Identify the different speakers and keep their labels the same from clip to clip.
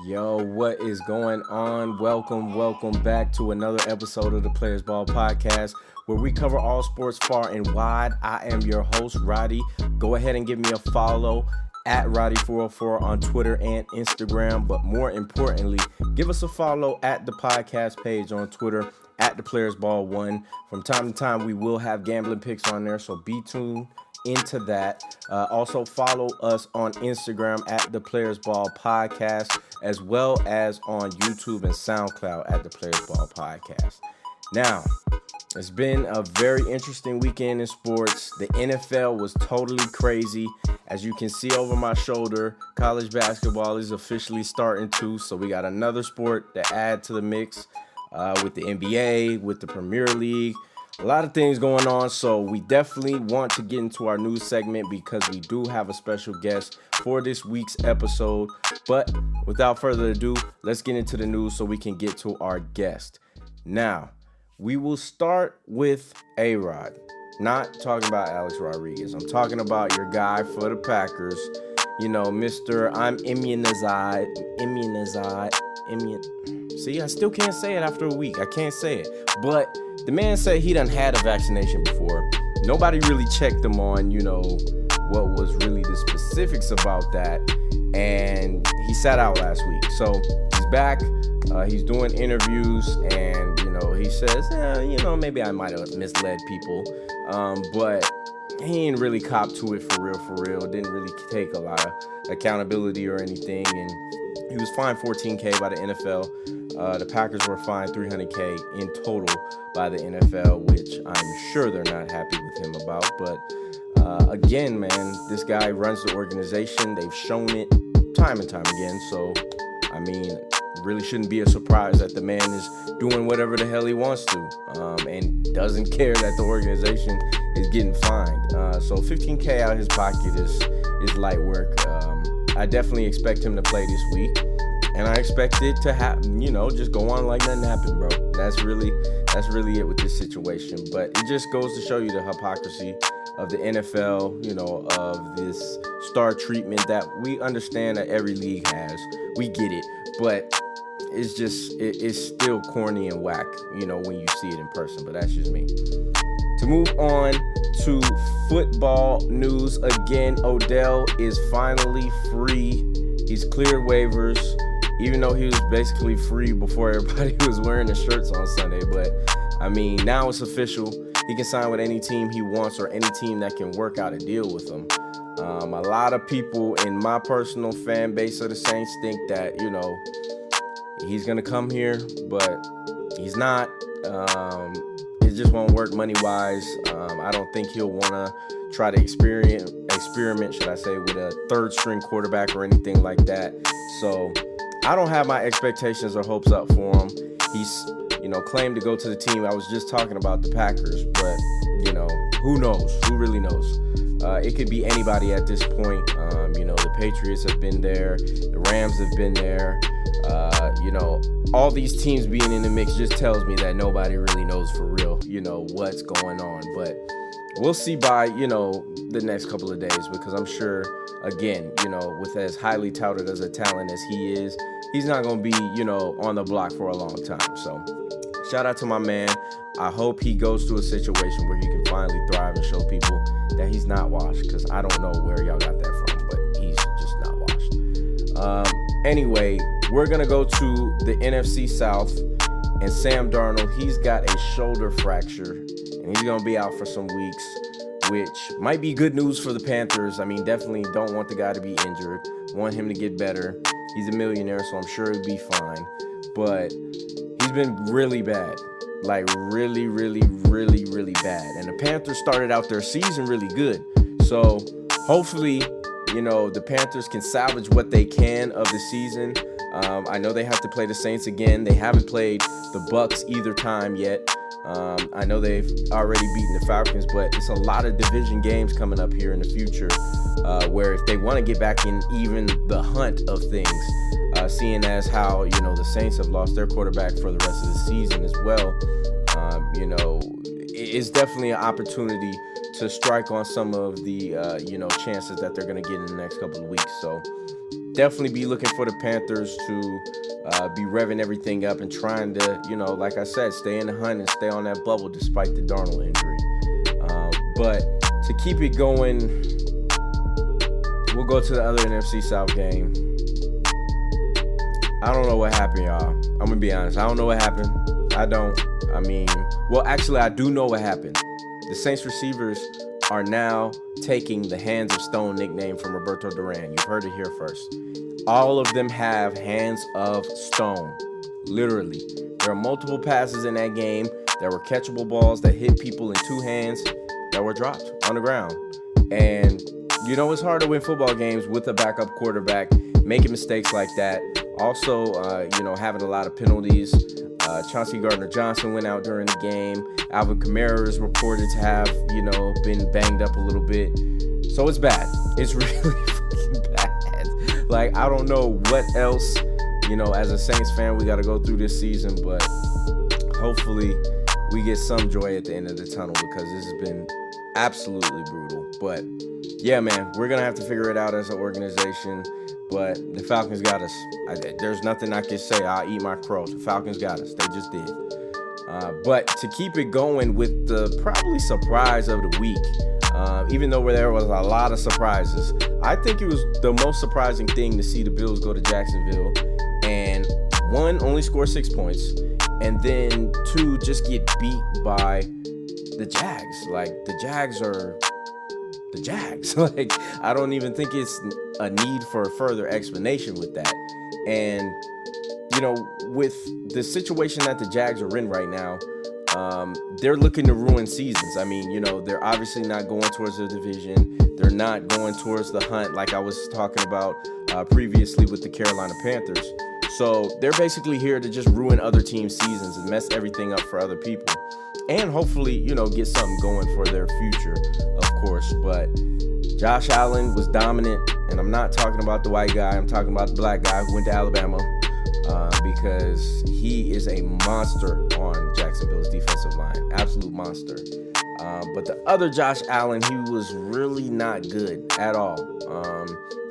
Speaker 1: Yo, what is going on? Welcome back to another episode of the Players Ball Podcast, where we cover all sports far and wide. I am your host, Roddy. Go ahead and give me a follow at Roddy404 on Twitter and Instagram. But more importantly, give us a follow at the podcast page on Twitter at the Players Ball 1. From time to time, we will have gambling picks on there, so be tuned into that. Also follow us on Instagram at the Players Ball Podcast, as well as on YouTube and SoundCloud at the Players Ball Podcast. Now, it's been a very interesting weekend in sports. The NFL was totally crazy. As you can see over my shoulder, college basketball is officially starting too, so we got another sport to add to the mix with the NBA, with the Premier League. A lot of things going on, so we definitely want to get into our news segment because we do have a special guest for this week's episode. But without further ado, let's get into the news so we can get to our guest. Now, we will start with A-Rod. Not talking about Alex Rodriguez. I'm talking about your guy for the Packers. You know, Mr. I'm immunized. See, I still can't say it after a week. I can't say it. But the man said he done had a vaccination before. Nobody really checked him on, what was really the specifics about that. And he sat out last week. So he's back. He's doing interviews. And, he says, maybe I might have misled people. But he ain't really copped to it for real. Didn't really take a lot of accountability or anything. And he was fined $14,000 by the NFL. The Packers were fined $300,000 in total by the NFL, which I'm sure they're not happy with him about. But again, man, this guy runs the organization. They've shown it time and time again. So, really shouldn't be a surprise that the man is doing whatever the hell he wants to and doesn't care that the organization is getting fined. So $15,000 out of his pocket is light work. I definitely expect him to play this week. And I expect it to happen, just go on like nothing happened, bro. That's really it with this situation. But it just goes to show you the hypocrisy of the NFL, of this star treatment that we understand that every league has. We get it. But it's still corny and whack, when you see it in person. But that's just me. To move on to football news again, Odell is finally free. He's cleared waivers, even though he was basically free before everybody was wearing the shirts on Sunday. But, now it's official. He can sign with any team he wants or any team that can work out a deal with him. A lot of people in my personal fan base of the Saints think that, he's going to come here, but he's not. It just won't work money-wise. I don't think he'll want to try to experiment, should I say, with a third-string quarterback or anything like that. So I don't have my expectations or hopes up for him. He's, claimed to go to the team. I was just talking about the Packers, but, who knows? Who really knows? It could be anybody at this point. The Patriots have been there. The Rams have been there. All these teams being in the mix just tells me that nobody really knows for real, what's going on. But we'll see by, the next couple of days, because I'm sure, again, with as highly touted as a talent as he is, he's not going to be, on the block for a long time. So shout out to my man. I hope he goes to a situation where he can finally thrive and show people that he's not washed, because I don't know where y'all got that from, but he's just not washed. Anyway, we're going to go to the NFC South, and Sam Darnold, he's got a shoulder fracture, and he's going to be out for some weeks, which might be good news for the Panthers. Definitely don't want the guy to be injured. Want him to get better. He's a millionaire, so I'm sure he'll be fine. But he's been really bad. Like really, really, really, really bad. And the Panthers started out their season really good. So hopefully, the Panthers can salvage what they can of the season. I know they have to play the Saints again. They haven't played the Bucks either time yet. I know they've already beaten the Falcons, but it's a lot of division games coming up here in the future where if they want to get back in even the hunt of things, seeing as how, the Saints have lost their quarterback for the rest of the season as well, it's definitely an opportunity to strike on some of the chances that they're going to get in the next couple of weeks. So definitely be looking for the Panthers to be revving everything up and trying to, like I said, stay in the hunt and stay on that bubble despite the Darnold injury. But to keep it going, we'll go to the other NFC South game. I don't know what happened, y'all. I'm going to be honest. I don't know what happened. I don't. Actually, I do know what happened. The Saints receivers are now taking the Hands of Stone nickname from Roberto Duran. You've heard it here first. All of them have Hands of Stone. Literally. There are multiple passes in that game that were catchable balls that hit people in two hands that were dropped on the ground. And, it's hard to win football games with a backup quarterback making mistakes like that. Also, having a lot of penalties. Chauncey Gardner-Johnson went out during the game. Alvin Kamara is reported to have, been banged up a little bit. So it's bad. It's really fucking bad. Like, I don't know what else, as a Saints fan, we got to go through this season. But hopefully we get some joy at the end of the tunnel because this has been absolutely brutal. But, yeah, man, we're going to have to figure it out as an organization. But the Falcons got us. There's nothing I can say. I'll eat my crow. The Falcons got us. They just did. But to keep it going with the probably surprise of the week, even though there was a lot of surprises, I think it was the most surprising thing to see the Bills go to Jacksonville and, one, only score 6 points, and then, two, just get beat by the Jags. Like, the Jags are the Jags. Like, I don't even think it's a need for further explanation with that. And, with the situation that the Jags are in right now, they're looking to ruin seasons. I mean, they're obviously not going towards the division. They're not going towards the hunt like I was talking about previously with the Carolina Panthers. So they're basically here to just ruin other teams' seasons and mess everything up for other people. And hopefully, get something going for their future, of course. But Josh Allen was dominant, and I'm not talking about the white guy. I'm talking about the black guy who went to Alabama because he is a monster on Jacksonville's defensive line. Absolute monster. But the other Josh Allen, he was really not good at all.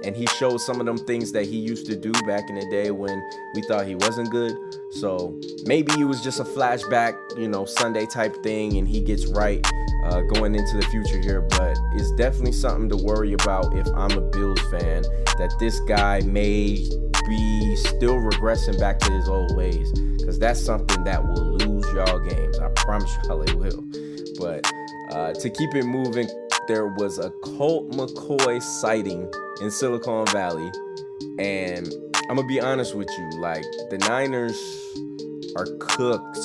Speaker 1: And he showed some of them things that he used to do back in the day when we thought he wasn't good. So maybe it was just a flashback, Sunday type thing, and he gets right going into the future here. But it's definitely something to worry about if I'm a Bills fan, that this guy may be still regressing back to his old ways, because that's something that will lose y'all games. I promise y'all it will. But to keep it moving, there was a Colt McCoy sighting in Silicon Valley, and I'm gonna be honest with you, like, the Niners are cooked.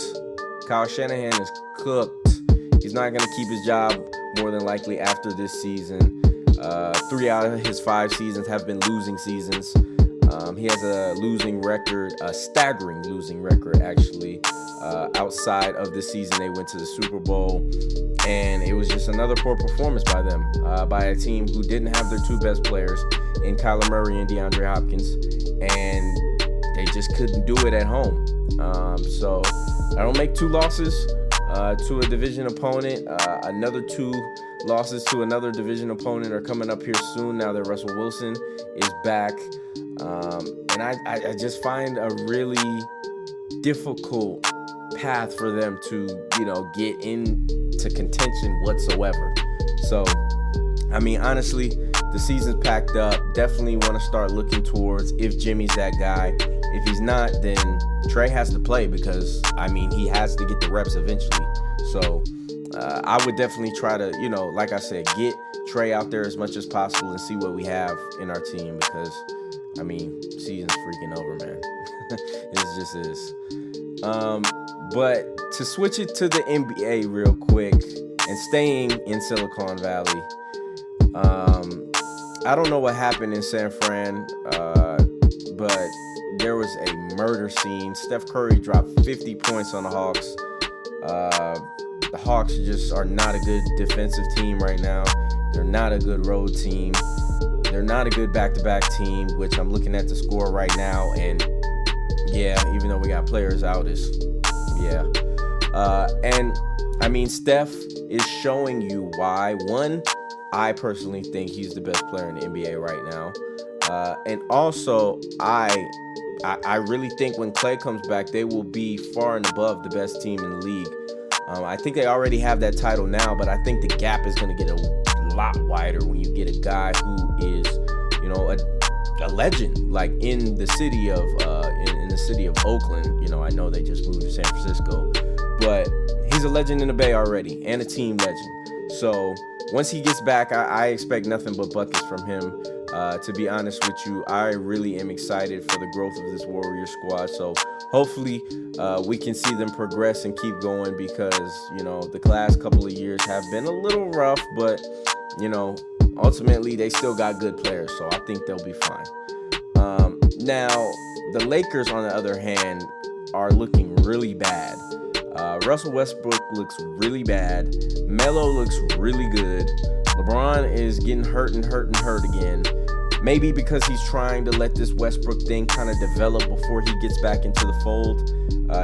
Speaker 1: Kyle Shanahan is cooked. He's not gonna keep his job more than likely after this season. 3 out of his 5 seasons have been losing seasons. He has a losing record, a staggering losing record, actually. Outside of this season, they went to the Super Bowl, and it was just another poor performance by them, by a team who didn't have their 2 best players in Kyler Murray and DeAndre Hopkins, and they just couldn't do it at home. So I don't make 2 losses to a division opponent. Another 2 losses to another division opponent are coming up here soon now that Russell Wilson is back. And I just find a really difficult path for them to, get into contention whatsoever. So, I mean, honestly, the season's packed up. Definitely want to start looking towards if Jimmy's that guy. If he's not, then Trey has to play because, I mean, he has to get the reps eventually. So, I would definitely try to, like I said, get Trey out there as much as possible and see what we have in our team because, I mean, season's freaking over, man. It just is. But to switch it to the NBA real quick and staying in Silicon Valley, I don't know what happened in San Fran, but there was a murder scene. Steph Curry dropped 50 points on the Hawks. The Hawks just are not a good defensive team right now. They're not a good road team. They're not a good back-to-back team, which I'm looking at the score right now, and yeah, even though we got players out, and I mean, Steph is showing you why. One, I personally think he's the best player in the NBA right now. And also, I really think when Klay comes back, they will be far and above the best team in the league. I think they already have that title now, but I think the gap is going to get a lot wider when you get a guy who is, you know, a legend, like in the city of in the city of Oakland. You know, I know they just moved to San Francisco, but he's a legend in the Bay already and a team legend. So once he gets back, I expect nothing but buckets from him. To be honest with you, I really am excited for the growth of this Warrior squad. So hopefully we can see them progress and keep going, because, you know, the last couple of years have been a little rough, but, you know, ultimately they still got good players. So I think they'll be fine. Now, the Lakers, on the other hand, are looking really bad. Russell Westbrook looks really bad. Melo looks really good. LeBron is getting hurt again. Maybe because he's trying to let this Westbrook thing kind of develop before he gets back into the fold.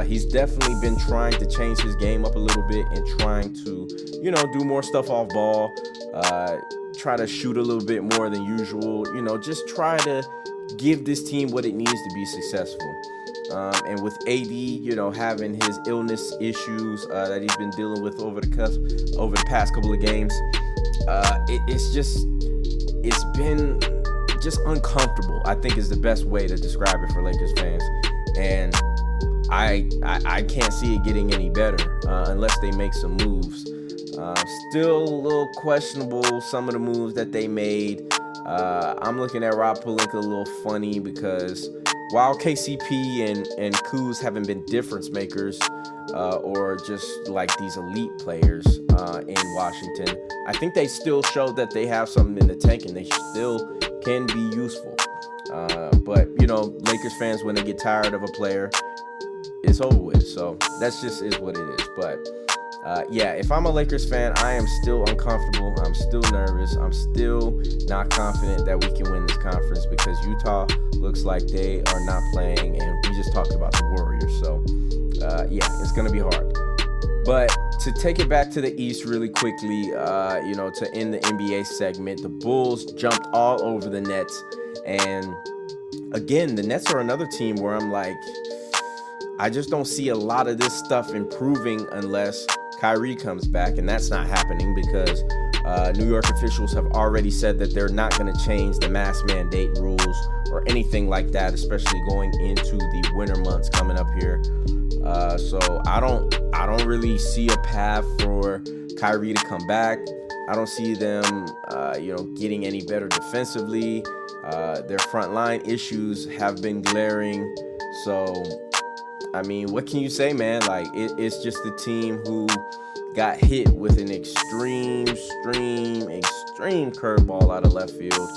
Speaker 1: He's definitely been trying to change his game up a little bit and trying to, you know, do more stuff off ball. Try to shoot a little bit more than usual. You know, just try to give this team what it needs to be successful. And with AD, you know, having his illness issues that he's been dealing with over the past couple of games, it's been just uncomfortable, I think, is the best way to describe it for Lakers fans. And I can't see it getting any better unless they make some moves. Still a little questionable, some of the moves that they made. I'm looking at Rob Pelinka a little funny, because while KCP and Kuz haven't been difference makers or just like these elite players in Washington, I think they still showed that they have something in the tank and they still can be useful. But, you know, Lakers fans, when they get tired of a player, it's over with. So that's just is what it is. But yeah, if I'm a Lakers fan, I am still uncomfortable. I'm still nervous. I'm still not confident that we can win this conference, because Utah looks like they are not playing, and we just talked about the Warriors. So yeah, it's going to be hard. But to take it back to the East really quickly, you know, to end the NBA segment, the Bulls jumped all over the Nets. And again, the Nets are another team where I'm like, I just don't see a lot of this stuff improving unless Kyrie comes back. And that's not happening, because New York officials have already said that they're not going to change the mask mandate rules or anything like that, especially going into the winter months coming up here. So I don't really see a path for Kyrie to come back. I don't see them, you know, getting any better defensively. Their front line issues have been glaring. So, I mean, what can you say, man? Like, it's just the team who got hit with an extreme curveball out of left field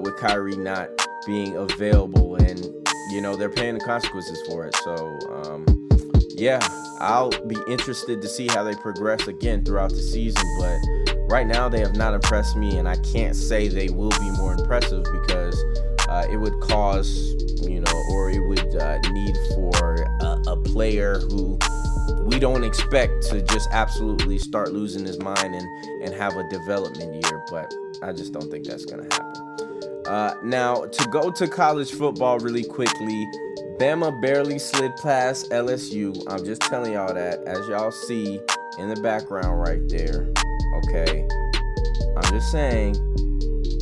Speaker 1: with Kyrie not being available, and, you know, they're paying the consequences for it. So, yeah, I'll be interested to see how they progress again throughout the season, but right now they have not impressed me, and I can't say they will be more impressive, because it would cause, you know, or it would need for a player who we don't expect to just absolutely start losing his mind and have a development year, but I just don't think that's going to happen. Now, to go to college football really quickly, Bama barely slid past LSU. I'm just telling y'all that, as y'all see in the background right there. Okay, I'm just saying,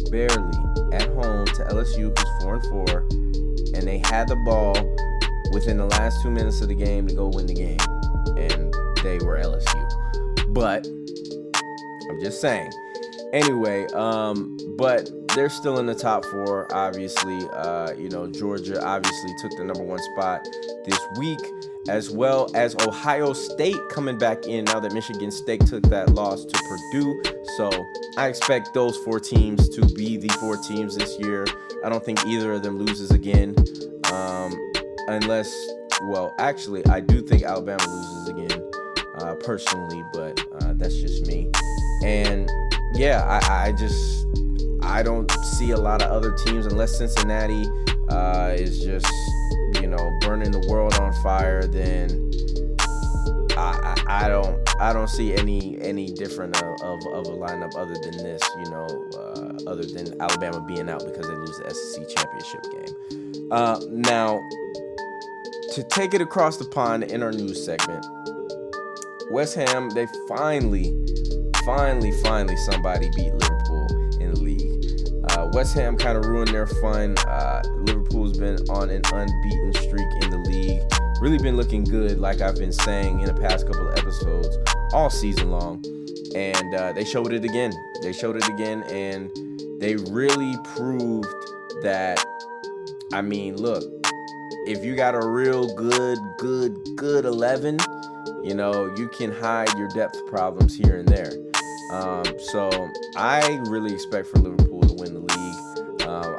Speaker 1: barely at home to LSU, who's 4-4, and they had the ball within the last 2 minutes of the game to go win the game, and they were LSU. But I'm just saying. Anyway, but they're still in the top 4, obviously. You know, Georgia obviously took the number 1 spot this week, as well as Ohio State coming back in now that Michigan State took that loss to Purdue. So I expect those 4 teams to be the 4 teams this year. I don't think either of them loses again, unless, well, actually, I do think Alabama loses again, personally, but that's just me. And yeah, I don't see a lot of other teams, unless Cincinnati is just, you know, burning the world on fire. Then I don't see any different of a lineup other than this, other than Alabama being out because they lose the SEC championship game. Now, to take it across the pond in our news segment, West Ham, they finally somebody beat Liverpool in the league. West Ham kind of ruined their fun. Liverpool's been on an unbeaten streak in the league. Really been looking good, like I've been saying in the past couple of episodes, all season long. And they showed it again. And they really proved that, I mean, look, if you got a real good 11, you can hide your depth problems here and there. So I really expect for Liverpool to win the league.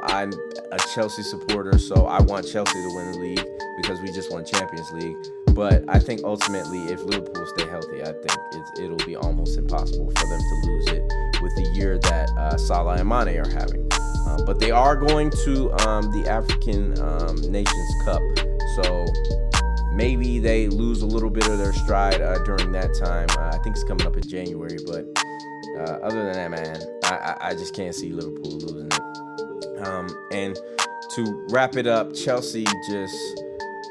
Speaker 1: I'm a Chelsea supporter, so I want Chelsea to win the league because we just won Champions League. But I think ultimately, if Liverpool stay healthy, I think it'll be almost impossible for them to lose it with the year that Salah and Mane are having. But they are going to the African Nations Cup, so maybe they lose a little bit of their stride during that time. I think it's coming up in January, but other than that, man, I just can't see Liverpool losing it. And to wrap it up, Chelsea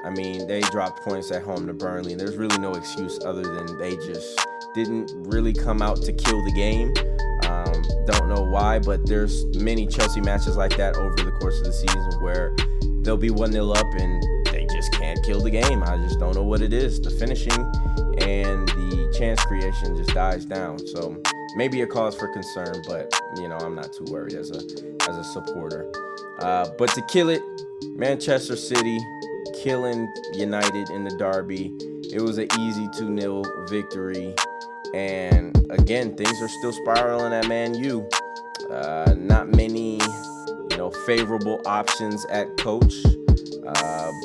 Speaker 1: they dropped points at home to Burnley, and there's really no excuse other than they just didn't really come out to kill the game. Don't know why, but there's many Chelsea matches like that over the course of the season where they'll be 1-0 up and they just can't kill the game. I just don't know what it is. The finishing and the chance creation just dies down. So maybe a cause for concern, but I'm not too worried as a supporter. But to kill it, Manchester City killing United in the derby. It was an easy 2-0 victory. And again, things are still spiraling at Man U. Not many, favorable options at coach.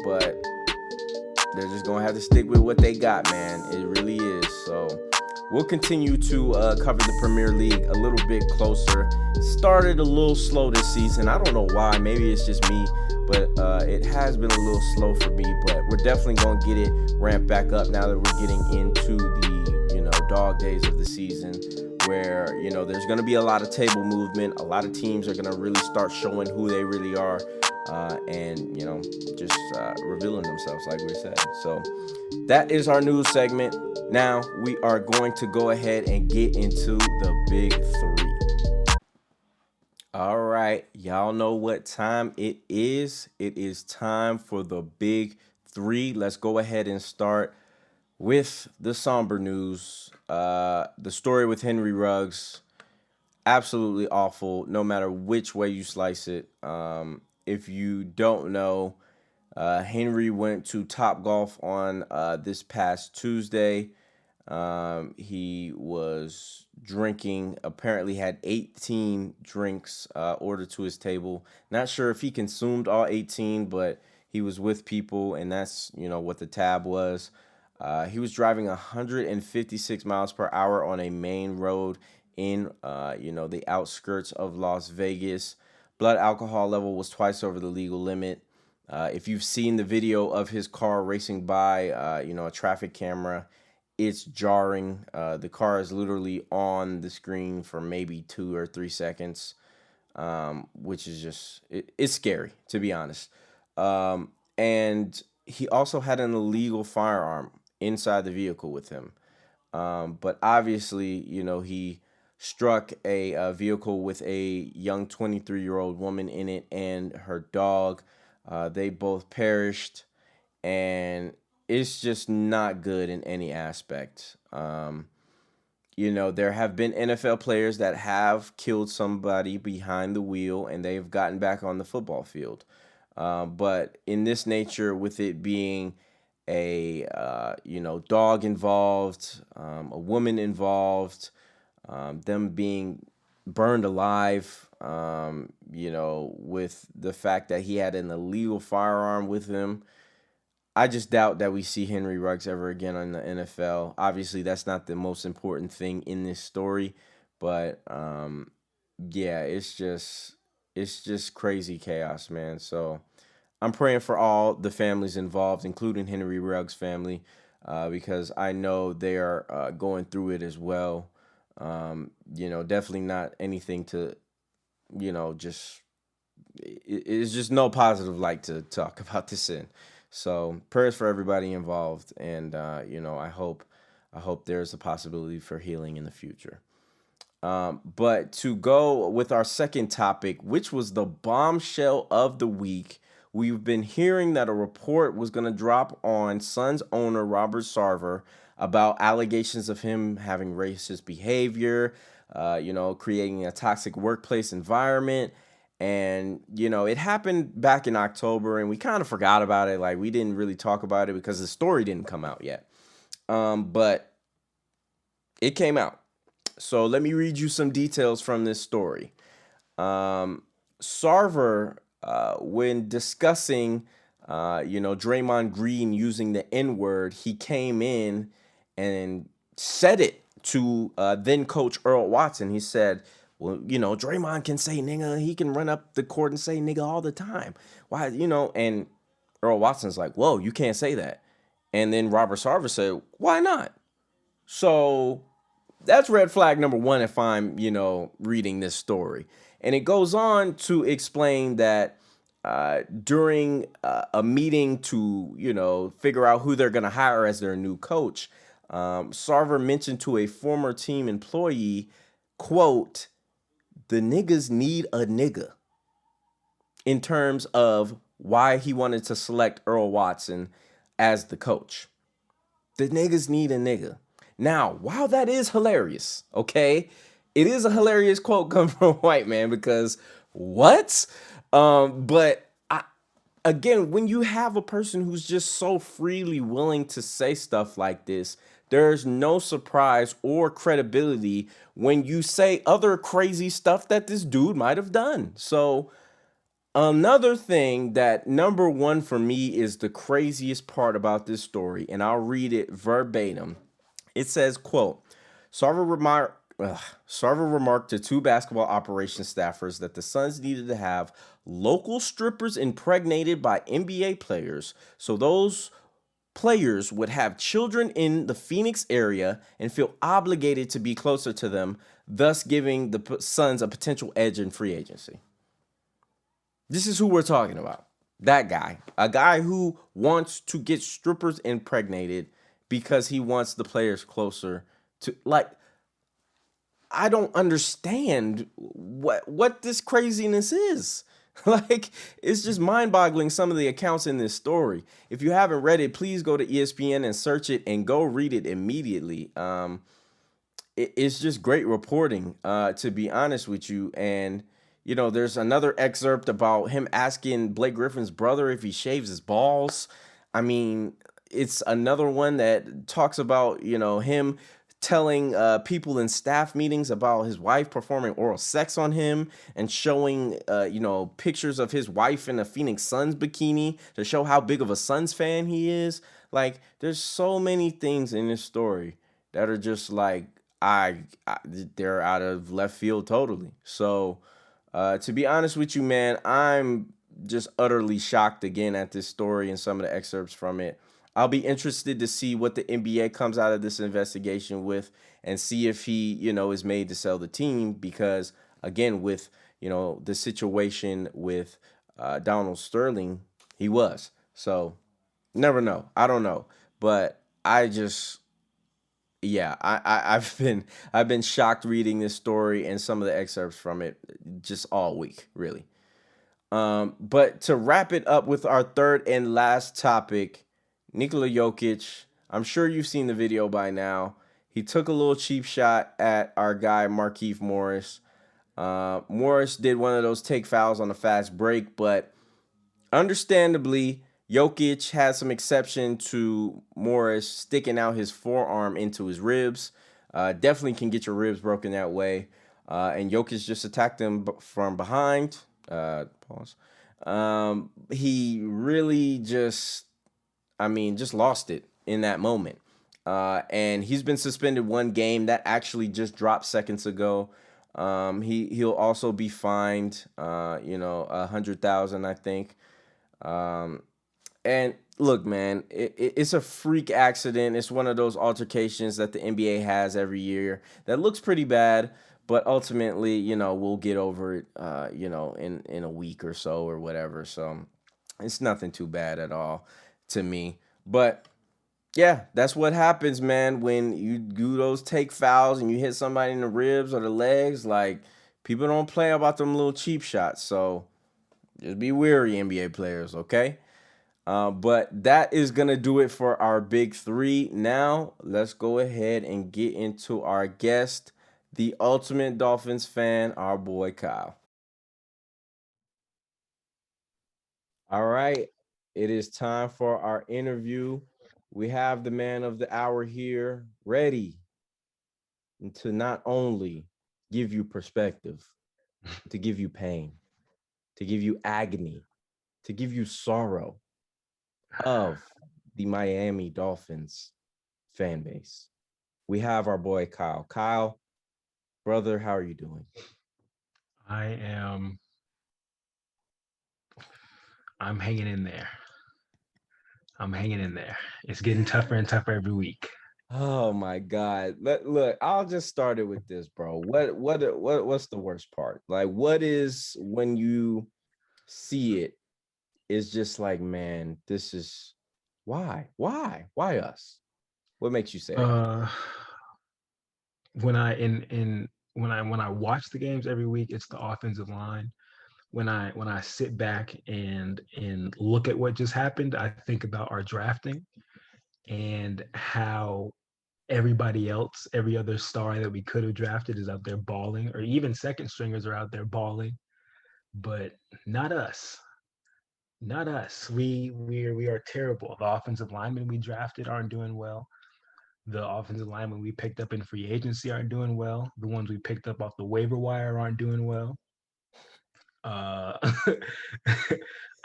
Speaker 1: But they're just going to have to stick with what they got, man. It really is. So we'll continue to cover the Premier League a little bit closer. Started a little slow this season. I don't know why. Maybe it's just me. But it has been a little slow for me. But we're definitely going to get it ramped back up now that we're getting into the dog days of the season, where there's going to be a lot of table movement. A lot of teams are going to really start showing who they really are, and just revealing themselves, like we said. So that is our news segment. Now we are going to go ahead and get into the big three. All right, y'all know what time it is. It is time for the big three. Let's go ahead and start with the somber news. The story with Henry Ruggs, absolutely awful, no matter which way you slice it. If you don't know, Henry went to Topgolf on this past Tuesday. He was drinking, apparently had 18 drinks ordered to his table. Not sure if he consumed all 18, but he was with people, and that's, what the tab was. He was driving 156 miles per hour on a main road in, the outskirts of Las Vegas. Blood alcohol level was twice over the legal limit. If you've seen the video of his car racing by, a traffic camera, it's jarring. The car is literally on the screen for maybe 2 or 3 seconds, which is just, it's scary, to be honest. And he also had an illegal firearm inside the vehicle with him. But obviously, he struck a vehicle with a young 23-year-old woman in it and her dog. They both perished, and it's just not good in any aspect. There have been NFL players that have killed somebody behind the wheel, and they've gotten back on the football field. But in this nature, with it being a dog involved, a woman involved, them being burned alive, with the fact that he had an illegal firearm with him, I just doubt that we see Henry Ruggs ever again in the NFL. Obviously, that's not the most important thing in this story, but it's just crazy chaos, man. So I'm praying for all the families involved, including Henry Ruggs' family. because I know they are going through it as well. Definitely not anything to, just it's just no positive light to talk about this in. So prayers for everybody involved, and I hope there's a possibility for healing in the future. But to go with our second topic, which was the bombshell of the week, we've been hearing that a report was going to drop on Suns owner Robert Sarver about allegations of him having racist behavior, creating a toxic workplace environment. And, it happened back in October, and we kind of forgot about it. Like, we didn't really talk about it because the story didn't come out yet. But it came out. So let me read you some details from this story. Sarver, when discussing, Draymond Green using the N word, he came in and said it to then coach Earl Watson. He said, well, Draymond can say nigga. He can run up the court and say nigga all the time. Why, and Earl Watson's like, whoa, you can't say that. And then Robert Sarver said, why not? So that's red flag number one if I'm, reading this story. And it goes on to explain that during a meeting to, figure out who they're going to hire as their new coach, Sarver mentioned to a former team employee, quote, the niggas need a nigga, in terms of why he wanted to select Earl Watson as the coach. The niggas need a nigga. Now, while that is hilarious, okay, it is a hilarious quote coming from a white man because what? But again, when you have a person who's just so freely willing to say stuff like this, there's no surprise or credibility when you say other crazy stuff that this dude might have done. So another thing that number one for me is the craziest part about this story, and I'll read it verbatim. It says, quote, Sarver remarked to two basketball operations staffers that the Suns needed to have local strippers impregnated by NBA players, so those players would have children in the Phoenix area and feel obligated to be closer to them, thus giving the Suns a potential edge in free agency. This is who we're talking about. That guy. A guy who wants to get strippers impregnated because he wants the players closer to, like, I don't understand what this craziness is. Like, it's just mind-boggling, some of the accounts in this story. If you haven't read it, please go to ESPN and search it and go read it immediately. It's just great reporting, to be honest with you. And, there's another excerpt about him asking Blake Griffin's brother if he shaves his balls. I mean, it's another one that talks about, him telling people in staff meetings about his wife performing oral sex on him and showing, pictures of his wife in a Phoenix Suns bikini to show how big of a Suns fan he is. Like, there's so many things in this story that are just like, they're out of left field totally. So, to be honest with you, man, I'm just utterly shocked again at this story and some of the excerpts from it. I'll be interested to see what the NBA comes out of this investigation with and see if he, is made to sell the team because, again, with, the situation with Donald Sterling, he was. So, never know. I don't know. But I've been shocked reading this story and some of the excerpts from it just all week, really. But to wrap it up with our third and last topic, Nikola Jokic, I'm sure you've seen the video by now. He took a little cheap shot at our guy, Markieff Morris. Morris did one of those take fouls on a fast break, but understandably, Jokic has some exception to Morris sticking out his forearm into his ribs. Definitely can get your ribs broken that way. And Jokic just attacked him from behind. Pause. He really just lost it in that moment. And he's been suspended one game. That actually just dropped seconds ago. He'll also be fined, $100,000, I think. And look, man, it's a freak accident. It's one of those altercations that the NBA has every year that looks pretty bad, but ultimately, we'll get over it, in a week or so or whatever. So it's nothing too bad at all to me. But yeah, that's what happens, man, when you do those take fouls and you hit somebody in the ribs or the legs. Like, people don't play about them little cheap shots. So just be wary, NBA players, okay? But that is going to do it for our big three. Now, let's go ahead and get into our guest, the ultimate Dolphins fan, our boy Kyle. All right, it is time for our interview. We have the man of the hour here, ready to not only give you perspective, to give you pain, to give you agony, to give you sorrow of the Miami Dolphins fan base. We have our boy Kyle. Kyle, brother, how are you doing?
Speaker 2: I am I'm hanging in there. I'm hanging in there. It's getting tougher and tougher every week.
Speaker 1: Oh my God. Look, I'll just start it with this, bro. What's the worst part? Like, what is when you see it, it's just like, man, this is why? Why? Why us? What makes you say that?
Speaker 2: Uh when I in when I watch the games every week, it's the offensive line. When I sit back and look at what just happened, I think about our drafting and how everybody else, every other star that we could have drafted is out there balling, or even second stringers are out there balling, but not us. Not us. We are terrible. The offensive linemen we drafted aren't doing well. The offensive linemen we picked up in free agency aren't doing well. The ones we picked up off the waiver wire aren't doing well. Uh,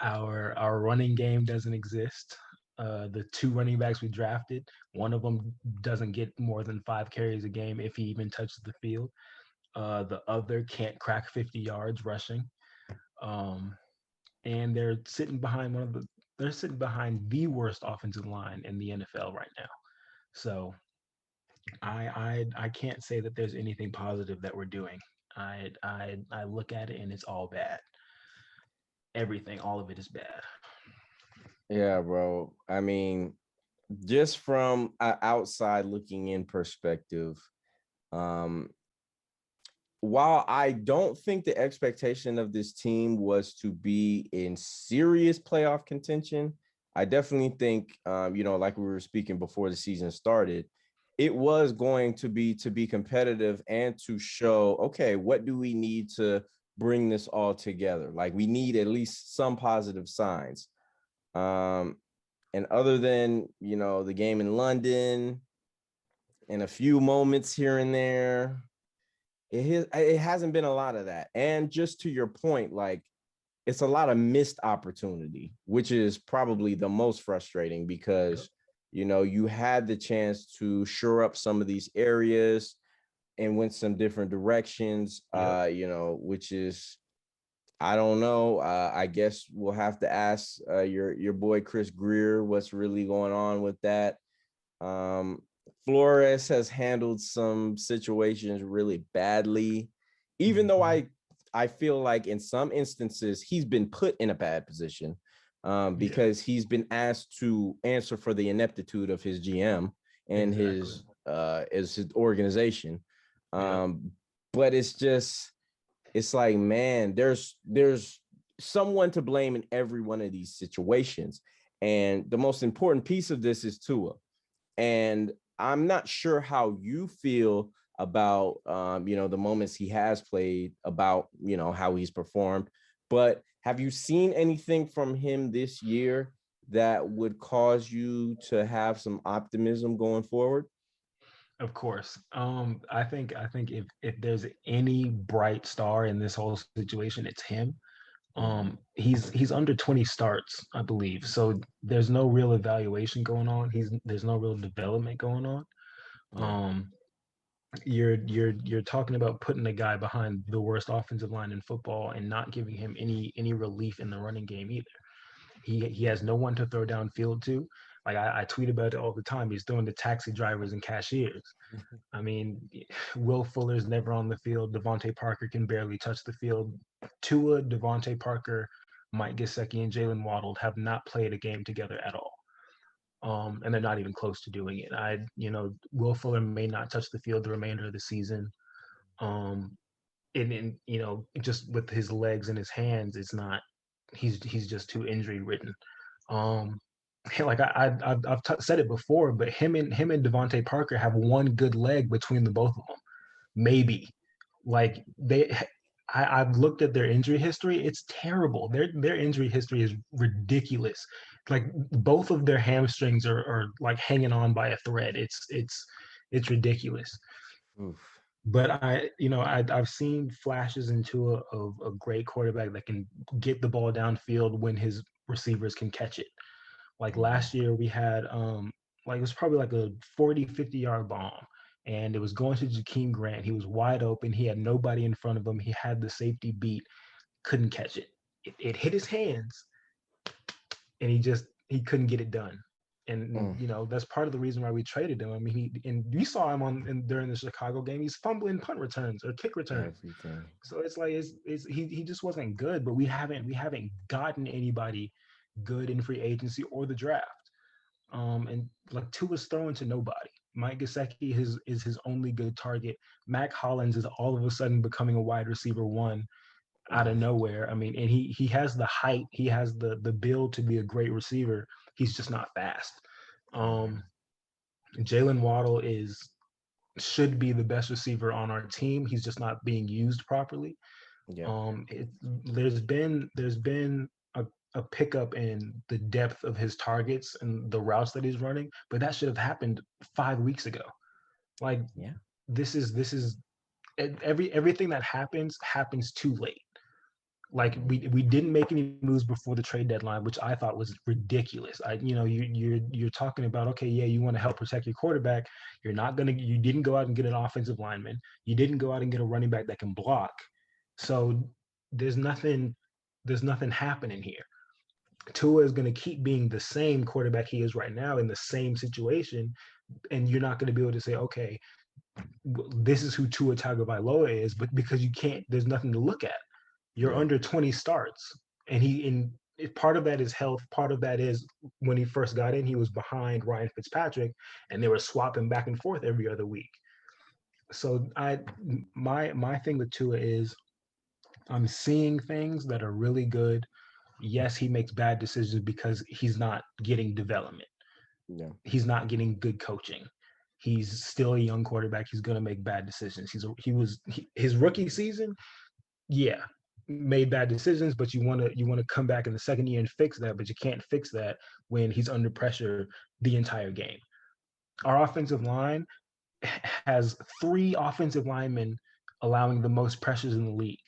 Speaker 2: our running game doesn't exist. The two running backs we drafted, one of them doesn't get more than 5 carries a game if he even touches the field. The other can't crack 50 yards rushing. Um, and they're sitting behind the worst offensive line in the NFL right now. So I can't say that there's anything positive that we're doing. I look at it and it's all bad. Everything, all of it is bad.
Speaker 1: Yeah, bro. I mean, just from an outside looking in perspective, um, while I don't think the expectation of this team was to be in serious playoff contention, I definitely think, like we were speaking before the season started, it was going to be competitive and to show, okay, what do we need to bring this all together? Like, we need at least some positive signs. Um, and other than, the game in London and a few moments here and there, it hasn't been a lot of that. And just to your point, like, it's a lot of missed opportunity, which is probably the most frustrating
Speaker 2: Yep.
Speaker 1: because you had the chance to shore up some of these areas and went some different directions,
Speaker 2: Yep.
Speaker 1: which is, I don't know. I guess we'll have to ask your boy Chris Greer what's really going on with that. um, Flores has handled some situations really badly, even though
Speaker 2: Hmm.
Speaker 1: I feel like in some instances he's been put in a bad position,
Speaker 2: Yeah.
Speaker 1: because he's been asked to answer for the ineptitude of his GM and
Speaker 2: Exactly.
Speaker 1: his as his organization.
Speaker 2: Yep.
Speaker 1: Um, but it's like, man, there's someone to blame in every one of these situations, and the most important piece of this is Tua. And I'm not sure how you feel about the moments he has played, about how he's performed, but have you seen anything from him this year that would cause you to have some optimism going forward?
Speaker 2: Of course. I think if there's any bright star in this whole situation, it's him.
Speaker 1: Mhm.
Speaker 2: He's under 20 starts, I believe. So there's no real evaluation going on. There's no real development going on.
Speaker 1: Yeah.
Speaker 2: Um, you're talking about putting a guy behind the worst offensive line in football and not giving him any relief in the running game either. He has no one to throw downfield to. Like I tweet about it all the time. He's throwing to taxi drivers and cashiers. I mean, Will Fuller's never on the field. Devontae Parker can barely touch the field. Tua, Devontae Parker, Mike Gesicki, and Jalen Waddle have not played a game together at all. And they're not even close to doing it. Will Fuller may not touch the field the remainder of the season. Um, and just with his legs and his hands, it's not. He's just too injury ridden. Um, like I've said it before, but him and Devontae Parker have one good leg between the both of them, maybe. Like I've looked at their injury history. It's terrible. Their injury history is ridiculous. Like both of their hamstrings are like hanging on by a thread. It's ridiculous.
Speaker 1: Oof.
Speaker 2: But I've seen flashes into a great quarterback that can get the ball downfield when his receivers can catch it. Like last year we had like it was probably like a 40, 50-yard bomb. And it was going to Jakeem Grant. He was wide open. He had nobody in front of him. He had the safety beat, couldn't catch it. It hit his hands, and he couldn't get it done. And that's part of the reason why we traded him. I mean, we saw him during the Chicago game. He's fumbling punt returns or kick returns.
Speaker 1: Everything.
Speaker 2: So it's like he just wasn't good. But we haven't gotten anybody good in free agency or the draft. And like Tua's throwing to nobody. Mike Gesicki is his only good target. Mac Hollins is all of a sudden becoming a wide receiver one out of nowhere. I mean, and he has the height, he has the build to be a great receiver. He's just not fast. Jalen Waddle should be the best receiver on our team. He's just not being used properly.
Speaker 1: Yeah.
Speaker 2: There's been a pickup in the depth of his targets and the routes that he's running, but that should have happened 5 weeks ago. Like,
Speaker 1: Yeah.
Speaker 2: this is everything that happens too late. Like we didn't make any moves before the trade deadline, which I thought was ridiculous. You're talking about, okay, yeah, you want to help protect your quarterback. You didn't go out and get an offensive lineman. You didn't go out and get a running back that can block. So there's nothing happening here. Tua is going to keep being the same quarterback he is right now in the same situation, and you're not going to be able to say, okay, this is who Tua Tagovailoa is, but because you can't, there's nothing to look at. You're under 20 starts, and part of that is health. Part of that is when he first got in, he was behind Ryan Fitzpatrick, and they were swapping back and forth every other week. So my thing with Tua is I'm seeing things that are really good. Yes, he makes bad decisions because he's not getting development.
Speaker 1: Yeah.
Speaker 2: He's not getting good coaching. He's still a young quarterback. He's going to make bad decisions. His rookie season, yeah, made bad decisions, but you want to come back in the second year and fix that, but you can't fix that when he's under pressure the entire game. Our offensive line has 3 offensive linemen allowing the most pressures in the league.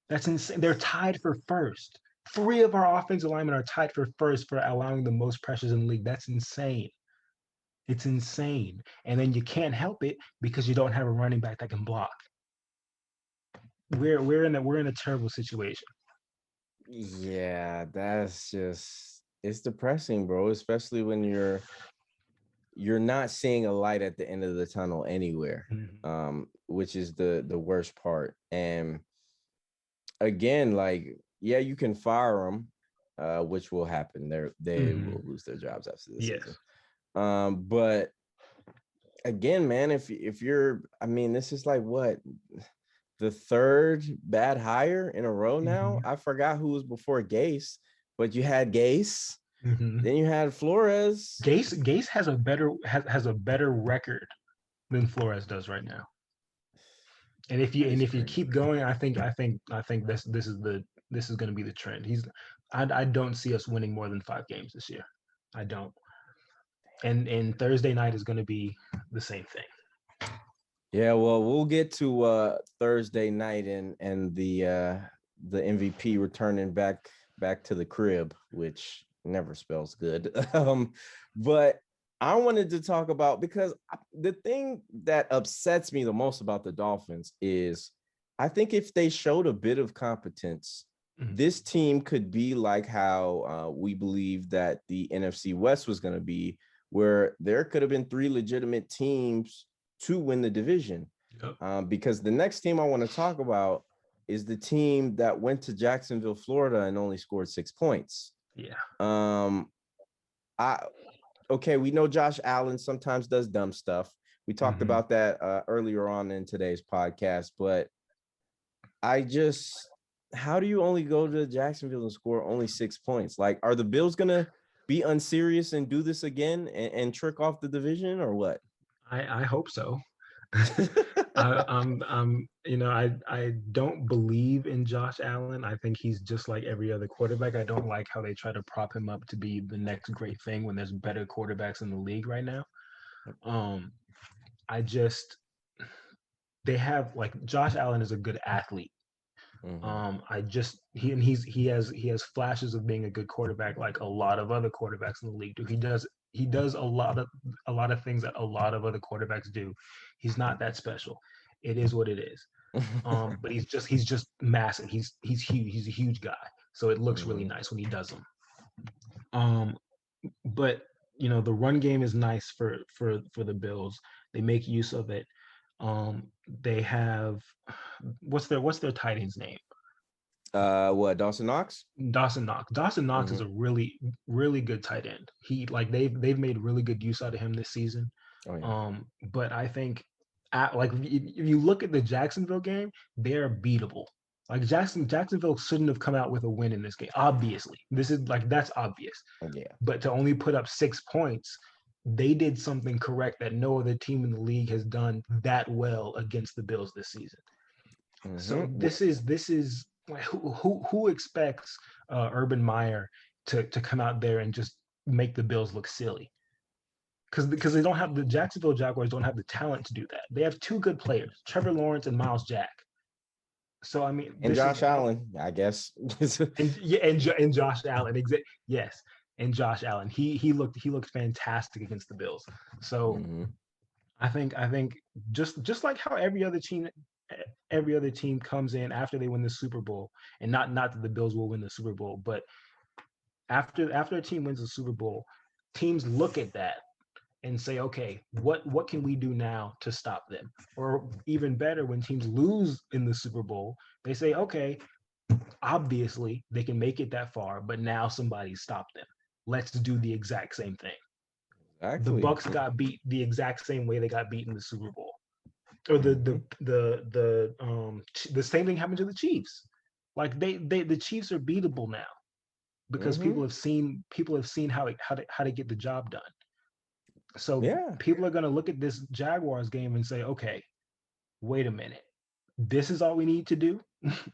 Speaker 2: That's insane. They're tied for first. 3 of our offensive linemen are tied for first for allowing the most pressures in the league. That's insane. It's insane. And then you can't help it because you don't have a running back that can block. We're in a terrible situation.
Speaker 1: Yeah, it's depressing, bro, especially when you're not seeing a light at the end of the tunnel anywhere. Which is the worst part. And again, like, yeah, you can fire them, which will happen. They will lose their jobs after this season. But again, man, if you're, I mean, this is like what, the 3rd bad hire in a row now. I forgot who was before Gase, but you had Gase, then you had Flores.
Speaker 2: Gase has a better record than Flores does right now. And if you keep going, I think this is going to be the trend. I don't see us winning more than 5 games this year. I don't. And Thursday night is going to be the same thing.
Speaker 1: Yeah, well, we'll get to Thursday night and the MVP returning back to the crib, which never spells good. But I wanted to talk about, because the thing that upsets me the most about the Dolphins is I think if they showed a bit of competence this team could be like how we believe that the NFC West was going to be, where there could have been 3 legitimate teams to win the division.
Speaker 2: Yep.
Speaker 1: Because the next team I want to talk about is the team that went to Jacksonville, Florida, and only scored 6 points.
Speaker 2: Yeah.
Speaker 1: We know Josh Allen sometimes does dumb stuff. We talked about that earlier on in today's podcast, but how do you only go to Jacksonville and score only 6 points? Like, are the Bills gonna be unserious and do this again and trick off the division, or what?
Speaker 2: I hope so. I don't believe in Josh Allen. I think he's just like every other quarterback. I don't like how they try to prop him up to be the next great thing when there's better quarterbacks in the league right now. I just they have like Josh Allen is a good athlete. He has flashes of being a good quarterback, like a lot of other quarterbacks in the league do. He does a lot of things that a lot of other quarterbacks do. He's not that special. It is what it is. But he's just massive. He's huge. He's a huge guy. So it looks really nice when he does them. But the run game is nice for the Bills. They make use of it. They have what's their tight end's name?
Speaker 1: Dawson Knox?
Speaker 2: Dawson Knox. Dawson Knox is a really, really good tight end. They've made really good use out of him this season.
Speaker 1: Oh, yeah.
Speaker 2: But I think if you look at the Jacksonville game, they're beatable. Like Jacksonville shouldn't have come out with a win in this game. Obviously, that's obvious.
Speaker 1: Yeah.
Speaker 2: But to only put up 6 points, they did something correct that no other team in the league has done that well against the Bills this season. So this is like, who expects Urban Meyer to come out there and just make the Bills look silly? Because they don't have the Jacksonville Jaguars don't have the talent to do that. They have 2 good players, Trevor Lawrence and Miles Jack. So I mean,
Speaker 1: and Josh Allen, I guess.
Speaker 2: and Josh Allen, yes, and Josh Allen. He looked fantastic against the Bills. So I think just like how every other team comes in after they win the Super Bowl, and not that the Bills will win the Super Bowl, but after a team wins the Super Bowl, teams look at that and say, okay, what can we do now to stop them? Or even better, when teams lose in the Super Bowl, they say, okay, obviously they can make it that far, but now somebody stopped them. Let's do the exact same thing. Exactly. The Bucs got beat the exact same way they got beat in the Super Bowl. Or the same thing happened to the Chiefs. Like the Chiefs are beatable now because people have seen how to get the job done. So people are going to look at this Jaguars game and say, okay, wait a minute. This is all we need to do?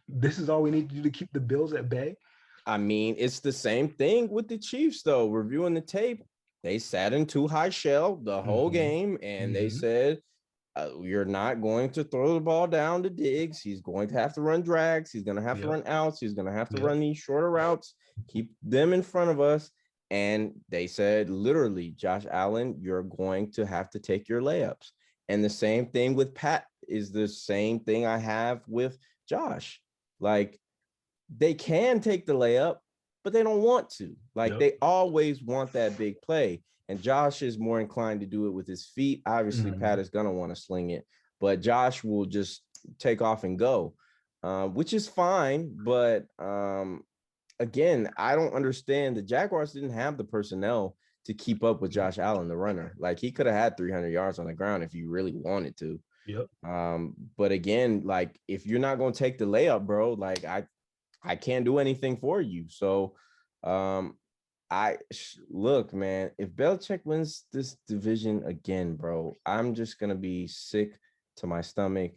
Speaker 2: This is all we need to do to keep the Bills at bay?
Speaker 1: I mean, it's the same thing with the Chiefs, though. Reviewing the tape, they sat in too high shell the whole game, and they said, you're not going to throw the ball down to Diggs. He's going to have to run drags. He's going to have to run outs. He's going to have to run these shorter routes, keep them in front of us. And they said, literally, Josh Allen, you're going to have to take your layups. And the same thing with Pat is the same thing I have with Josh. Like, they can take the layup, but they don't want to. Like, they always want that big play. And Josh is more inclined to do it with his feet. Obviously, Pat is going to want to sling it, but Josh will just take off and go, which is fine. But again, I don't understand. The Jaguars didn't have the personnel to keep up with Josh Allen, the runner. Like, he could have had 300 yards on the ground if you really wanted to. But again, like, if you're not going to take the layup, bro, like I can't do anything for you. So look, man, if Belichick wins this division again, bro, I'm just going to be sick to my stomach.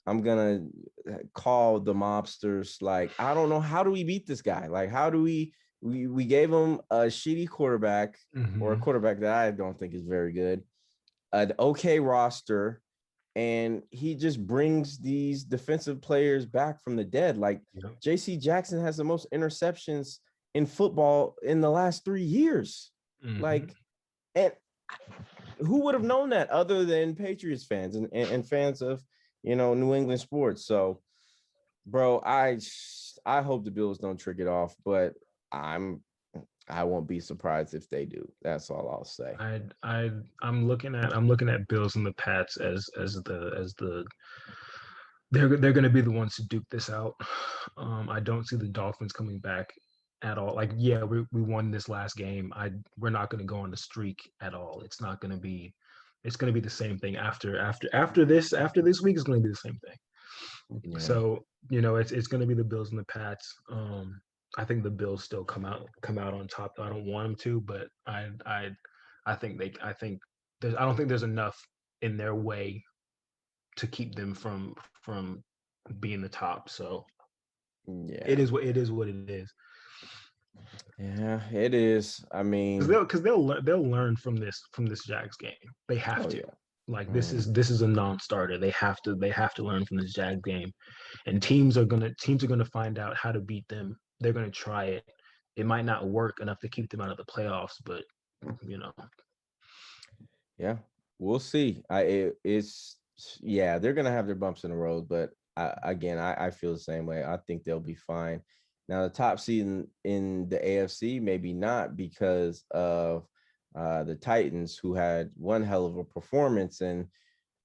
Speaker 1: I'm going to call the mobsters. Like, I don't know. How do we beat this guy? Like, how do we gave him a shitty quarterback or a quarterback that I don't think is very good, an okay roster, and he just brings these defensive players back from the dead. Like, J.C. Jackson has the most interceptions in football in the last 3 years. Like, and who would have known that other than Patriots fans and fans of, New England sports? So Bro, I hope the Bills don't trick it off, but I'm I won't be surprised if they do. That's all I'll say.
Speaker 2: I'm looking at Bills and the Pats as the they're going to be the ones to duke this out. I don't see the Dolphins coming back at all. Like, yeah, we won this last game. We're not going to go on the streak at all. It's not going to be. It's going to be the same thing after this week is going to be the same thing.
Speaker 1: Yeah.
Speaker 2: So it's going to be the Bills and the Pats. I think the Bills still come out on top. I don't want them to, but I don't think there's enough in their way to keep them from being the top. So
Speaker 1: Yeah.
Speaker 2: it is what it is.
Speaker 1: Yeah, it is. I
Speaker 2: Because
Speaker 1: mean,
Speaker 2: they'll learn from this Jags game. They have
Speaker 1: oh
Speaker 2: to.
Speaker 1: yeah.
Speaker 2: Like, this
Speaker 1: Mhm.
Speaker 2: is this is a non-starter. They have to learn from this Jags game, and teams are gonna find out how to beat them. They're gonna try it. It might not work enough to keep them out of the playoffs, but you know,
Speaker 1: Yeah, we'll see. It's yeah, they're gonna have their bumps in the road, but I feel the same way. I think they'll be fine. Now, the top seed in the AFC, maybe not because of the Titans, who had one hell of a performance. And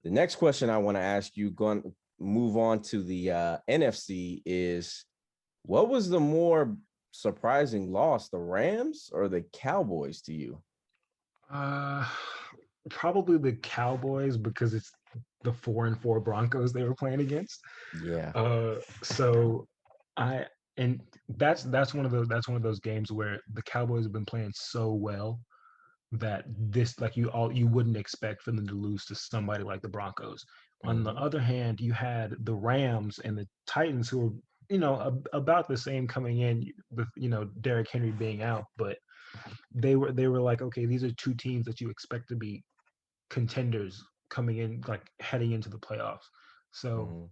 Speaker 1: the next question I want to ask you, going move on to the NFC, is what was the more surprising loss, the Rams or the Cowboys to you?
Speaker 2: uh, probably the Cowboys because it's the 4-4 Broncos they were playing against.
Speaker 1: Yeah.
Speaker 2: So I and that's one of those games where the Cowboys have been playing so well that this like you wouldn't expect for them to lose to somebody like the Broncos. On the
Speaker 1: Mhm.
Speaker 2: other hand, you had the Rams and the Titans who were about the same coming in with Derrick Henry being out, but they were like, okay, these are two teams that you expect to be contenders coming in, like heading into the playoffs. So
Speaker 1: Mhm.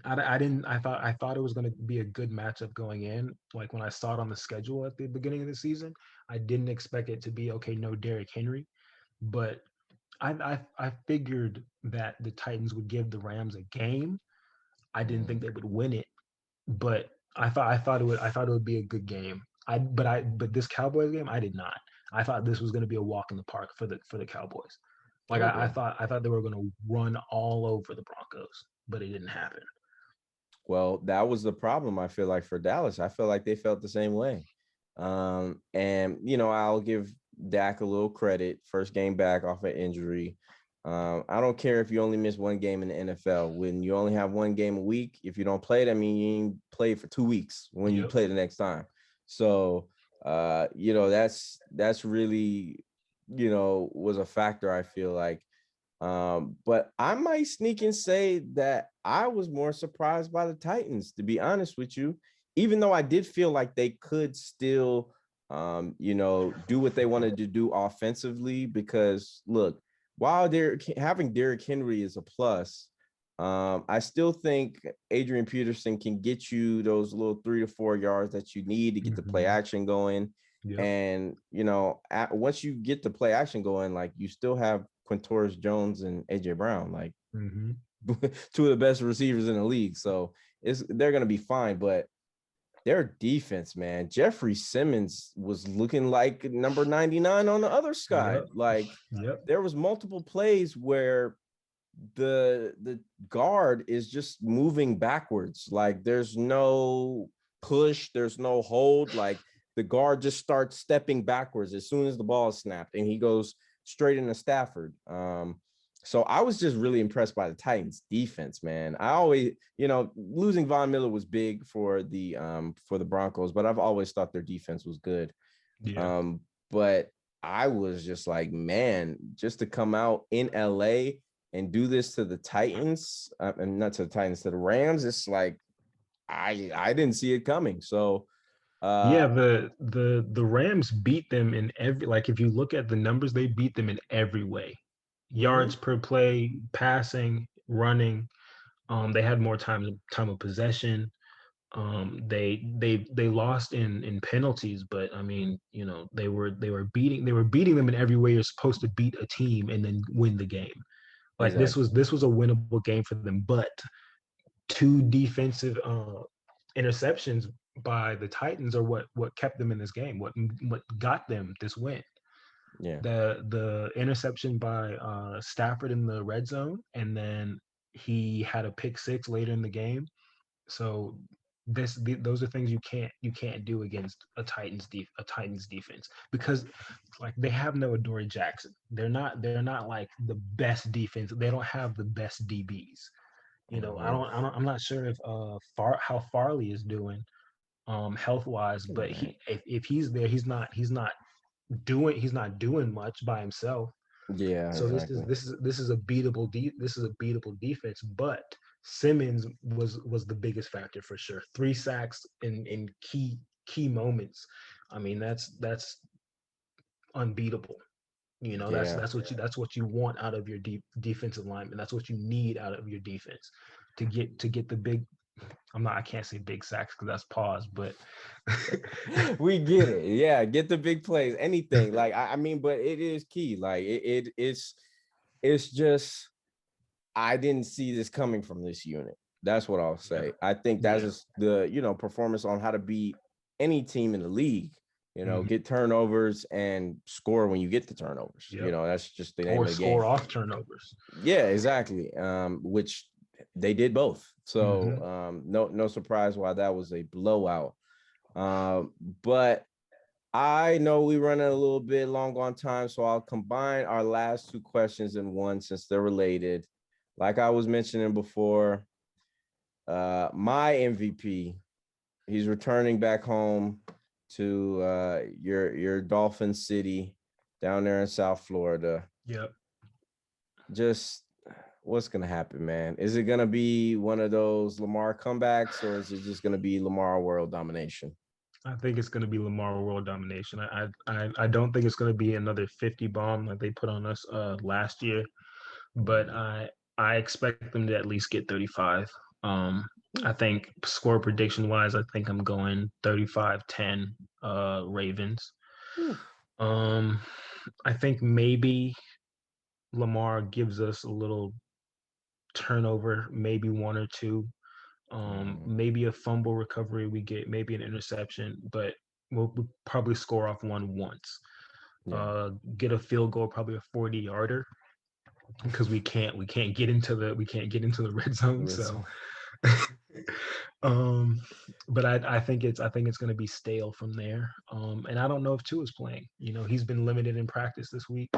Speaker 2: I didn't. I thought it was going to be a good matchup going in. Like, when I saw it on the schedule at the beginning of the season, I didn't expect it to be okay. No Derrick Henry, but I figured that the Titans would give the Rams a game. I didn't think
Speaker 1: Mhm.
Speaker 2: they would win it, but I thought it would be a good game. But this Cowboys game, I did not. I thought this was going to be a walk in the park for the Cowboys. Like, I
Speaker 1: Okay.
Speaker 2: thought I thought they were going to run all over the Broncos, but it didn't happen.
Speaker 1: Well, that was the problem, I feel like, for Dallas. I feel like they felt the same way. And I'll give Dak a little credit. First game back off an injury. I don't care if you only miss one game in the NFL. When you only have one game a week, if you don't play it, I mean, you ain't play for 2 weeks when you
Speaker 2: Yep.
Speaker 1: play the next time. So that's really, was a factor, I feel like. But I might sneak and say that I was more surprised by the Titans, to be honest with you, even though I did feel like they could still, do what they wanted to do offensively. Because look, while they're having Derrick Henry is a plus, I still think Adrian Peterson can get you those little 3 to 4 yards that you need to get the play
Speaker 2: Hmm.
Speaker 1: action going.
Speaker 2: Yep.
Speaker 1: And once you get the play action going, like, you still have Quintorris Jones and AJ Brown, like
Speaker 2: Hmm.
Speaker 1: two of the best receivers in the league. So they're gonna be fine. But their defense, man, Jeffrey Simmons was looking like number 99 on the other side.
Speaker 2: Yep.
Speaker 1: Like,
Speaker 2: Yep.
Speaker 1: there was multiple plays where the guard is just moving backwards. Like, there's no push, there's no hold. Like, the guard just starts stepping backwards as soon as the ball is snapped, and he goes straight into Stafford. So I was just really impressed by the Titans defense, man. I always, losing Von Miller was big for the Broncos, but I've always thought their defense was good.
Speaker 2: Yeah.
Speaker 1: But I was just like, man, just to come out in LA and do this to the Titans, and not to the Titans, to the Rams, it's like I didn't see it coming. So
Speaker 2: Yeah,
Speaker 1: uh
Speaker 2: the Rams beat them in every, like, if you look at the numbers, they beat them in every way. Yards
Speaker 1: mhm,
Speaker 2: per play, passing, running. They had more time of possession. They lost in penalties, but I mean, they were beating them in every way you're supposed to beat a team and then win the game. Like, this
Speaker 1: exactly.
Speaker 2: was this was a winnable game for them, but two defensive interceptions by the Titans are what kept them in this game, what got them this win.
Speaker 1: Yeah.
Speaker 2: The interception by Stafford in the red zone, and then he had a pick six later in the game. So those are things you can't do against a Titans defense, because like they have no Adoree Jackson. They're not like the best defense. They don't have the best DBs. You know, I'm not sure if how Farley is doing health wise, but if he's there, he's not doing much by himself.
Speaker 1: Yeah,
Speaker 2: So
Speaker 1: exactly.
Speaker 2: this is a beatable defense, but Simmons was the biggest factor for sure. 3 sacks in key moments. I mean, that's unbeatable. You know,
Speaker 1: Yeah.
Speaker 2: that's what you want out of your defensive lineman. That's what you need out of your defense to get the big. I can't say big sacks because that's pause, but
Speaker 1: We get it. Yeah, get the big plays. Anything like I mean, but it is key. Like it's just I didn't see this coming from this unit. That's what I'll say.
Speaker 2: Yeah.
Speaker 1: I think that's just the performance on how to beat any team in the league. Get turnovers and score when you get the turnovers.
Speaker 2: Yep.
Speaker 1: That's just the name of the game.
Speaker 2: Or score off turnovers.
Speaker 1: Yeah, exactly. Which they did both. So no surprise why that was a blowout. But I know we run a little bit long on time, so I'll combine our last two questions in one since they're related. Like I was mentioning before, my MVP, he's returning back home to your Dolphin City down there in South Florida.
Speaker 2: Yep.
Speaker 1: Just what's gonna happen, man? Is it gonna be one of those Lamar comebacks, or is it just gonna be Lamar world domination?
Speaker 2: I think it's going to be Lamar world domination. I don't think it's going to be another 50 bomb like they put on us last year, but I expect them to at least get 35. I think score prediction wise, I think I'm going 35-10 Ravens. I think maybe Lamar gives us a little turnover, maybe one or two. Maybe a fumble recovery we get, maybe an interception, but we'll probably score off one once. Get a field goal, probably a 40-yarder, because we can't get into the red zone. So but I think it's going to be stale from there. And I don't know if Tua is playing. He's been limited in practice this week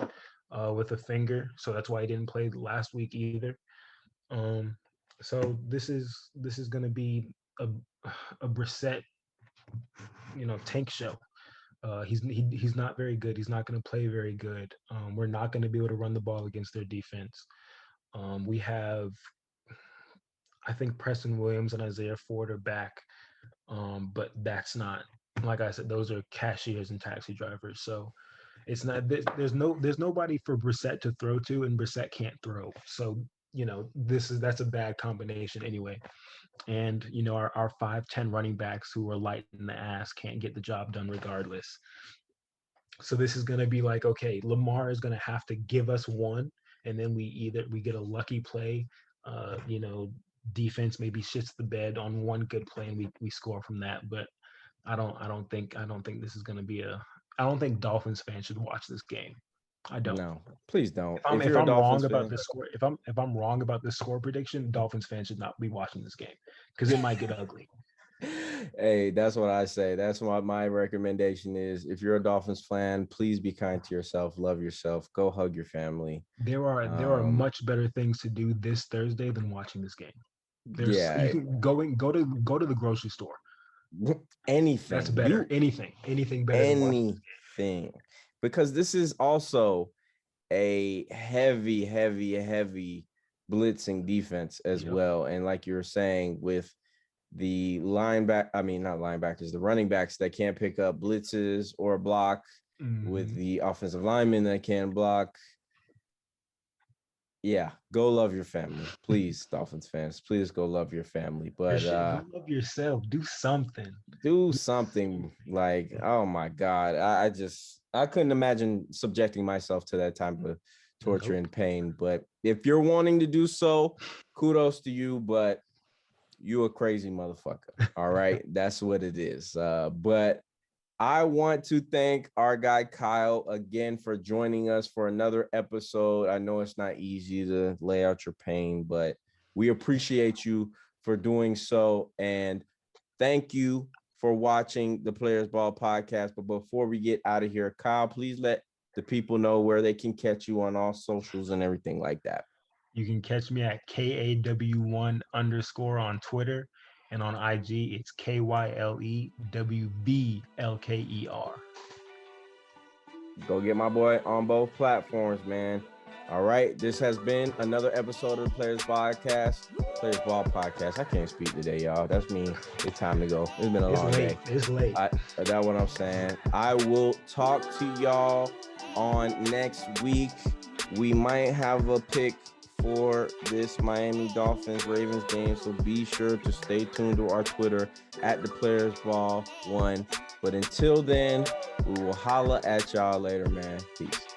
Speaker 2: with a finger, so that's why he didn't play last week either. So this is going to be a Brissett, tank show. He's not very good. He's not going to play very good. We're not going to be able to run the ball against their defense. We have, I think, Preston Williams and Isaiah Ford are back, but that's not, like I said, those are cashiers and taxi drivers. So it's not. There's nobody for Brissett to throw to, and Brissett can't throw. So that's a bad combination anyway. And our 5'10" running backs who are light in the ass can't get the job done regardless. So this is going to be like, okay, Lamar is going to have to give us one, and then we get a lucky play, defense maybe shits the bed on one good play and we score from that. But I don't think this is going to be I don't think Dolphins fans should watch this game. I don't.
Speaker 1: No, please don't.
Speaker 2: If I'm wrong about this score, if I'm wrong about this score prediction, Dolphins fans should not be watching this game because it might get ugly.
Speaker 1: Hey, that's what I say. That's what my recommendation is. If you're a Dolphins fan, please be kind to yourself, love yourself, go hug your family.
Speaker 2: There are much better things to do this Thursday than watching this game. You can go to the grocery store.
Speaker 1: Anything.
Speaker 2: That's better. Anything better.
Speaker 1: Anything. Because this is also a heavy blitzing defense as well. And like you were saying, with the the running backs that can't pick up blitzes or block, with the offensive linemen that can block. Yeah, go love your family, please, Dolphins fans. Please go love your family. But
Speaker 2: go love yourself. Do something.
Speaker 1: Like, oh my God, I couldn't imagine subjecting myself to that type of torture and pain. But if you're wanting to do so, kudos to you. But You a crazy motherfucker. All right. That's what it is. But I want to thank our guy Kyle again for joining us for another episode. I know it's not easy to lay out your pain, but we appreciate you for doing so. And thank you for watching the Players Ball podcast. But before we get out of here, Kyle, please let the people know where they can catch you on all socials and everything like that.
Speaker 2: You can catch me at KAW1_ on Twitter, and on IG it's KYLEWBLKER.
Speaker 1: Go get my boy on both platforms, man. All right. This has been another episode of the Players Ball Podcast. I can't speak today, y'all. That's me. It's time to go. It's been a long day.
Speaker 2: It's late.
Speaker 1: That's what I'm saying. I will talk to y'all on next week. We might have a pick for this Miami Dolphins Ravens game, so be sure to stay tuned to our Twitter at the Players Ball 1. But until then, we will holla at y'all later, man. Peace.